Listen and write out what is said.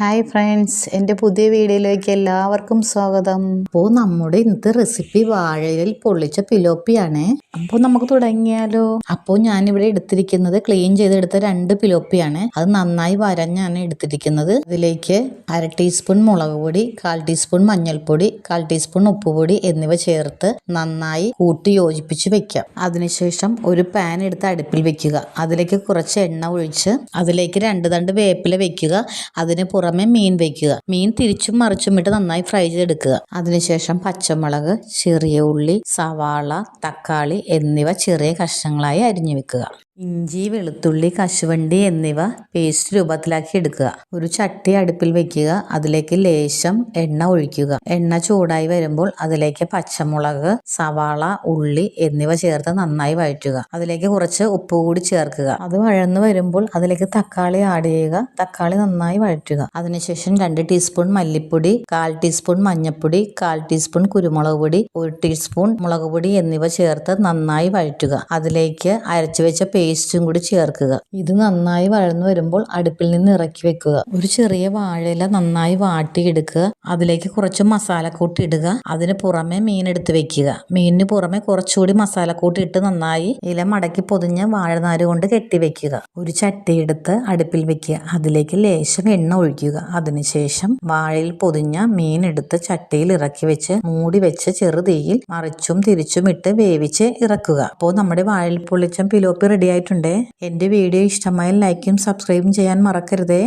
Hi friends, എൻ്റെ പുതിയ വീഡിയോയിലേക്ക് എല്ലാവർക്കും സ്വാഗതം. അപ്പോൾ നമ്മുടെ ഇന്നത്തെ റെസിപ്പി വാഴയിൽ പൊള്ളിച്ച പിലോപ്പിയാണ്. അപ്പോൾ നമുക്ക് തുടങ്ങിയാലോ? അപ്പോൾ ഞാനിവിടെ എടുത്തിരിക്കുന്നത് ക്ലീൻ ചെയ്തെടുത്ത 2 പിലോപ്പിയാണ്. അത് നന്നായി വരഞ്ഞാണ് എടുത്തിരിക്കുന്നത്. അതിലേക്ക് 1/2 ടീസ്പൂൺ മുളക് പൊടി, 1/4 ടീസ്പൂൺ മഞ്ഞൾപ്പൊടി, 1/4 ടീസ്പൂൺ ഉപ്പുപൊടി എന്നിവ ചേർത്ത് നന്നായി കൂട്ടി യോജിപ്പിച്ച് വെക്കാം. അതിനുശേഷം ഒരു പാൻ എടുത്ത് അടുപ്പിൽ വെക്കുക. അതിലേക്ക് കുറച്ച് എണ്ണ ഒഴിച്ച് അതിലേക്ക് 2 തണ്ട് വേപ്പില വെക്കുക. അതിന് പുറമെ മീൻ വെക്കുക. മീൻ തിരിച്ചും മറിച്ചും ഇട്ട് നന്നായി ഫ്രൈ ചെയ്തെടുക്കുക. അതിനുശേഷം പച്ചമുളക്, ചെറിയ ഉള്ളി, സവാള, തക്കാളി എന്നിവ ചെറിയ കഷ്ണങ്ങളായി അരിഞ്ഞു വെക്കുക. ഇഞ്ചി, വെളുത്തുള്ളി, കശുവണ്ടി എന്നിവ പേസ്റ്റ് രൂപത്തിലാക്കി എടുക്കുക. ഒരു ചട്ടി അടുപ്പിൽ വെക്കുക. അതിലേക്ക് ലേശം എണ്ണ ഒഴിക്കുക. എണ്ണ ചൂടായി വരുമ്പോൾ അതിലേക്ക് പച്ചമുളക്, സവാള, ഉള്ളി എന്നിവ ചേർത്ത് നന്നായി വഴറ്റുക. അതിലേക്ക് കുറച്ച് ഉപ്പ് കൂടി ചേർക്കുക. അത് വഴന്നു വരുമ്പോൾ അതിലേക്ക് തക്കാളി ആഡ് ചെയ്യുക. തക്കാളി നന്നായി വഴറ്റുക. അതിനുശേഷം 2 ടീസ്പൂൺ മല്ലിപ്പൊടി, 1/4 ടീസ്പൂൺ മഞ്ഞൾപ്പൊടി, 1/4 ടീസ്പൂൺ കുരുമുളക് പൊടി, 1 ടീസ്പൂൺ മുളക് പൊടി എന്നിവ ചേർത്ത് നന്നായി വഴറ്റുക. അതിലേക്ക് അരച്ചു വെച്ച പേസ്റ്റും കൂടി ചേർക്കുക. ഇത് നന്നായി വഴന്നു വരുമ്പോൾ അടുപ്പിൽ നിന്ന് ഇറക്കി വെക്കുക. ഒരു ചെറിയ വാഴയില നന്നായി വാട്ടിയെടുക്കുക. അതിലേക്ക് കുറച്ച് മസാലക്കൂട്ട് ഇടുക. അതിന് പുറമെ മീൻ എടുത്ത് വെക്കുക. മീനിന് പുറമെ കുറച്ചുകൂടി മസാലക്കൂട്ട് ഇട്ട് നന്നായി ഇല മടക്കി പൊതിഞ്ഞ് വാഴനാര് കൊണ്ട് കെട്ടിവെക്കുക. ഒരു ചട്ടി എടുത്ത് അടുപ്പിൽ വെക്കുക. അതിലേക്ക് ലേശം എണ്ണ ഒഴിക്കുക. അതിനുശേഷം വാഴയിൽ പൊതിഞ്ഞ മീൻ എടുത്ത് ചട്ടിയിൽ ഇറക്കി വെച്ച് മൂടി വെച്ച് ചെറുതീയിൽ മറിച്ചും തിരിച്ചും ഇട്ട് വേവിച്ച് ഇറക്കുക. അപ്പോൾ നമ്മുടെ വാഴയിൽ പൊള്ളിച്ച പിലോപ്പി റെഡി ആയിട്ടുണ്ട്. എൻ്റെ വീഡിയോ ഇഷ്ടമായാൽ ലൈക്കും സബ്സ്ക്രൈബും ചെയ്യാൻ മറക്കരുതേ.